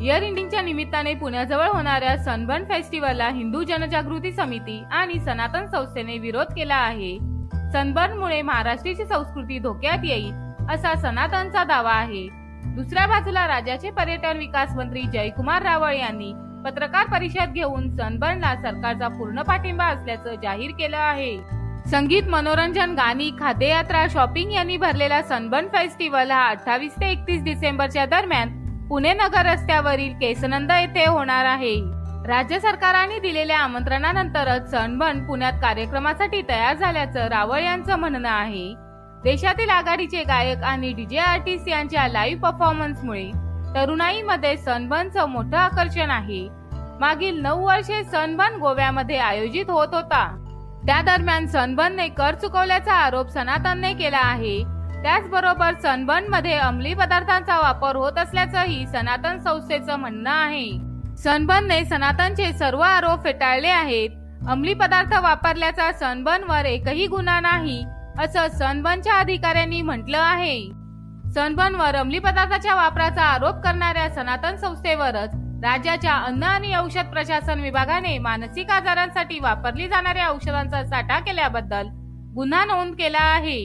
Year इंडिंगच्या निमित्ताने पुण्याजवळ होणाऱ्या सनबर्न फेस्टिवलला हिंदू जनजागृती समिती आणि सनातन संस्थेने विरोध केला आहे। सनबर्नमुळे महाराष्ट्राची संस्कृती धोक्यात येईल असा सनातनचा दावा आहे। दुसऱ्या बाजूला राज्याचे पर्यटन विकास मंत्री जयकुमार रावळ यांनी पत्रकार परिषद घेऊन सनबर्नला सरकारचा पूर्ण पाठिंबा असल्याचं जाहीर केलं आहे। संगीत, मनोरंजन, गाणी, खाद्ययात्रा, शॉपिंग यांनी भरलेला सनबर्न फेस्टिवल हा 28 ते 31 डिसेंबरच्या दरम्यान पुणे नगर रस्त्यावरील केसनंद येथे होणार आहे। राज्य सरकारने दिलेल्या आमंत्रणानंतरच सनबर्न पुण्यात कार्यक्रमासाठी तयार झाल्याचं रावळ यांचं म्हणणं आहे। देशातील आघाडीचे गायक आणि डीजे आर्टिस्ट यांच्या लाईव्ह परफॉर्मन्समुळे तरुणाईमध्ये सनबर्नचं मोठं आकर्षण आहे। मागील 9 वर्षे सनबर्न गोव्यामध्ये आयोजित होत होता। त्या दरम्यान सनबर्नने कर चुकवल्याचा आरोप सनातनने केला आहे। त्याचबरोबर सनबर्नमध्ये अंमली पदार्थांचा वापर होत असल्याचंही सनातन संस्थेचं म्हणणं आहे। सनबर्नने सनातनचे सर्व आरोप फेटाळले आहेत। अंमली पदार्थ वापरल्याचा सनबर्नवर एकही गुन्हा नाही असं सनबर्नच्या अधिकाऱ्यांनी म्हटलं आहे। सनबर्नवर अंमली पदार्थाच्या वापराचा आरोप करणाऱ्या सनातन संस्थेवरच राज्याच्या अन्न आणि औषध प्रशासन विभागाने मानसिक आजारांसाठी वापरली जाणाऱ्या औषधांचा साठा केल्याबद्दल गुन्हा नोंद केला आहे।